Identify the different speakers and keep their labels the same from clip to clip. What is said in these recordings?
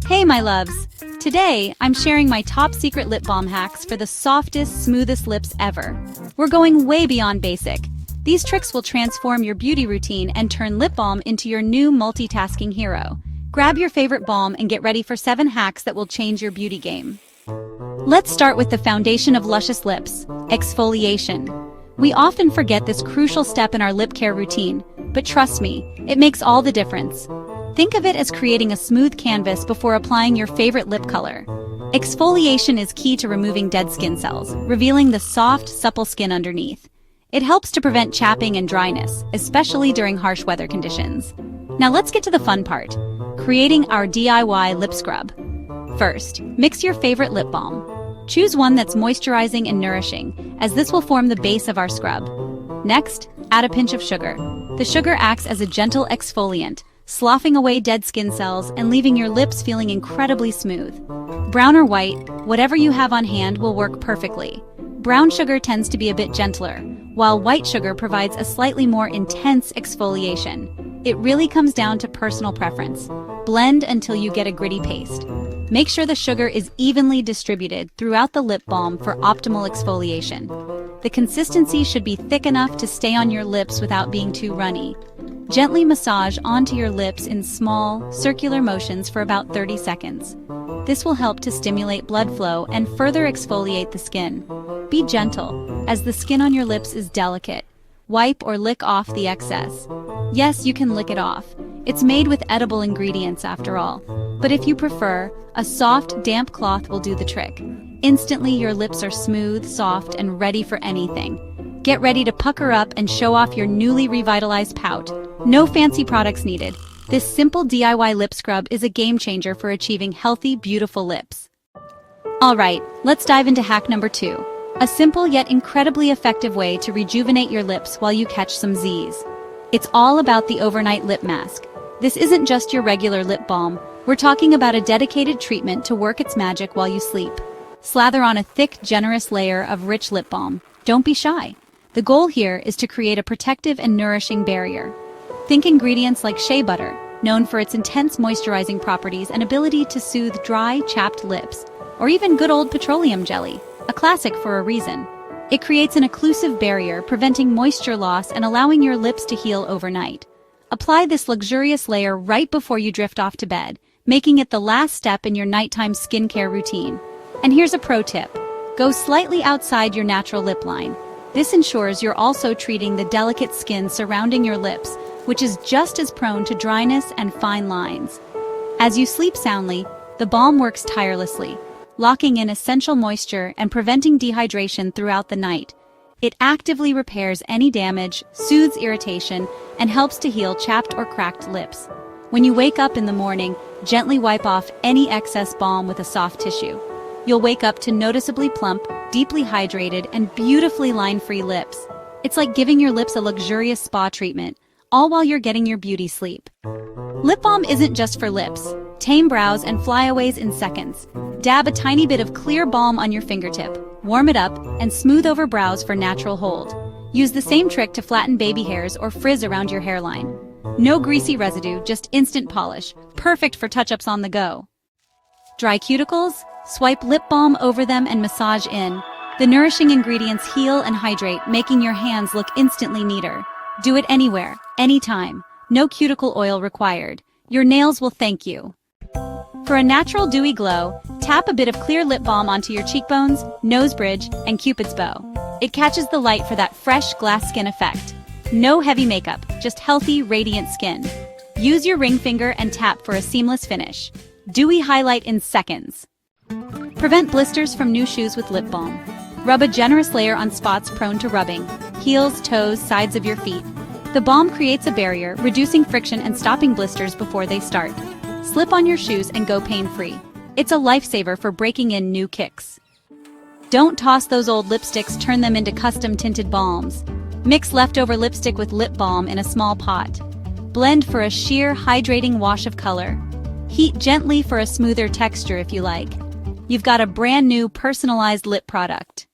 Speaker 1: Hey my loves! Today, I'm sharing my top secret lip balm hacks for the softest, smoothest lips ever. We're going way beyond basic. These tricks will transform your beauty routine and turn lip balm into your new multitasking hero. Grab your favorite balm and get ready for 7 hacks that will change your beauty game. Let's start with the foundation of luscious lips, exfoliation. We often forget this crucial step in our lip care routine, but trust me, it makes all the difference. Think of it as creating a smooth canvas before applying your favorite lip color. Exfoliation is key to removing dead skin cells, revealing the soft, supple skin underneath. It helps to prevent chapping and dryness, especially during harsh weather conditions. Now let's get to the fun part, creating our DIY lip scrub. First, mix your favorite lip balm. Choose one that's moisturizing and nourishing, as this will form the base of our scrub. Next, add a pinch of sugar. The sugar acts as a gentle exfoliant, sloughing away dead skin cells and leaving your lips feeling incredibly smooth. Brown or white, whatever you have on hand will work perfectly. Brown sugar tends to be a bit gentler, while white sugar provides a slightly more intense exfoliation. It really comes down to personal preference. Blend until you get a gritty paste. Make sure the sugar is evenly distributed throughout the lip balm for optimal exfoliation. The consistency should be thick enough to stay on your lips without being too runny. Gently massage onto your lips in small, circular motions for about 30 seconds. This will help to stimulate blood flow and further exfoliate the skin. Be gentle, as the skin on your lips is delicate. Wipe or lick off the excess. Yes, you can lick it off. It's made with edible ingredients after all. But if you prefer, a soft, damp cloth will do the trick. Instantly, your lips are smooth, soft, and ready for anything. Get ready to pucker up and show off your newly revitalized pout. No fancy products needed. This simple DIY lip scrub is a game changer for achieving healthy, beautiful lips. Alright, let's dive into hack number 2. A simple yet incredibly effective way to rejuvenate your lips while you catch some Z's. It's all about the overnight lip mask. This isn't just your regular lip balm. We're talking about a dedicated treatment to work its magic while you sleep. Slather on a thick, generous layer of rich lip balm. Don't be shy. The goal here is to create a protective and nourishing barrier. Think ingredients like shea butter, known for its intense moisturizing properties and ability to soothe dry, chapped lips, or even good old petroleum jelly, a classic for a reason. It creates an occlusive barrier, preventing moisture loss and allowing your lips to heal overnight. Apply this luxurious layer right before you drift off to bed, making it the last step in your nighttime skincare routine. And here's a pro tip. Go slightly outside your natural lip line. This ensures you're also treating the delicate skin surrounding your lips, which is just as prone to dryness and fine lines. As you sleep soundly, the balm works tirelessly, locking in essential moisture and preventing dehydration throughout the night. It actively repairs any damage, soothes irritation, and helps to heal chapped or cracked lips. When you wake up in the morning, gently wipe off any excess balm with a soft tissue. You'll wake up to noticeably plump, deeply hydrated, and beautifully line-free lips. It's like giving your lips a luxurious spa treatment, all while you're getting your beauty sleep. Lip balm isn't just for lips. Tame brows and flyaways in seconds. Dab a tiny bit of clear balm on your fingertip, warm it up, and smooth over brows for natural hold. Use the same trick to flatten baby hairs or frizz around your hairline. No greasy residue, just instant polish, perfect for touch-ups on the go. Dry cuticles? Swipe lip balm over them and massage in. The nourishing ingredients heal and hydrate, making your hands look instantly neater. Do it anywhere, anytime. No cuticle oil required. Your nails will thank you. For a natural dewy glow, tap a bit of clear lip balm onto your cheekbones, nose bridge, and cupid's bow. It catches the light for that fresh glass skin effect. No heavy makeup, just healthy, radiant skin. Use your ring finger and tap for a seamless finish. Dewy highlight in seconds. Prevent blisters from new shoes with lip balm. Rub a generous layer on spots prone to rubbing, heels, toes, sides of your feet. The balm creates a barrier, reducing friction and stopping blisters before they start. Slip on your shoes and go pain-free. It's a lifesaver for breaking in new kicks. Don't toss those old lipsticks, turn them into custom tinted balms. Mix leftover lipstick with lip balm in a small pot. Blend for a sheer, hydrating wash of color. Heat gently for a smoother texture if you like. You've got a brand new personalized lip product.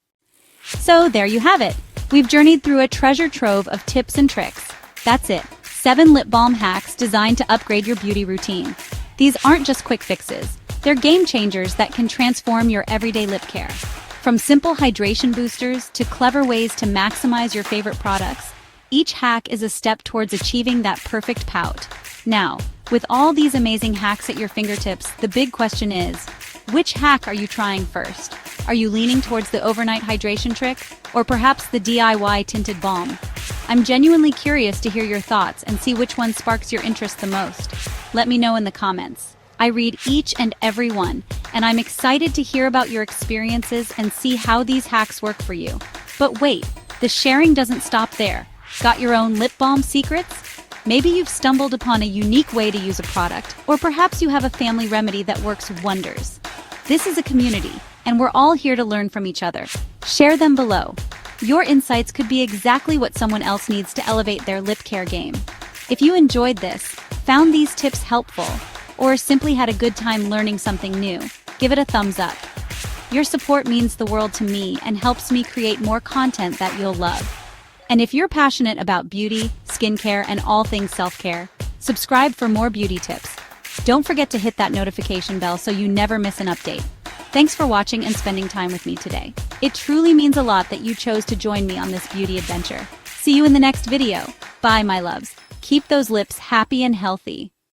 Speaker 1: So there you have it. We've journeyed through a treasure trove of tips and tricks. That's it. 7 lip balm hacks designed to upgrade your beauty routine. These aren't just quick fixes. They're game changers that can transform your everyday lip care. From simple hydration boosters to clever ways to maximize your favorite products, each hack is a step towards achieving that perfect pout. Now, with all these amazing hacks at your fingertips, the big question is, which hack are you trying first? Are you leaning towards the overnight hydration trick, or perhaps the DIY tinted balm? I'm genuinely curious to hear your thoughts and see which one sparks your interest the most. Let me know in the comments. I read each and every one, and I'm excited to hear about your experiences and see how these hacks work for you. But wait, the sharing doesn't stop there. Got your own lip balm secrets? Maybe you've stumbled upon a unique way to use a product, or perhaps you have a family remedy that works wonders. This is a community, and we're all here to learn from each other. Share them below. Your insights could be exactly what someone else needs to elevate their lip care game. If you enjoyed this, found these tips helpful, or simply had a good time learning something new, give it a thumbs up. Your support means the world to me and helps me create more content that you'll love. And if you're passionate about beauty, skincare, and all things self-care, subscribe for more beauty tips. Don't forget to hit that notification bell so you never miss an update. Thanks for watching and spending time with me today. It truly means a lot that you chose to join me on this beauty adventure. See you in the next video. Bye, my loves. Keep those lips happy and healthy.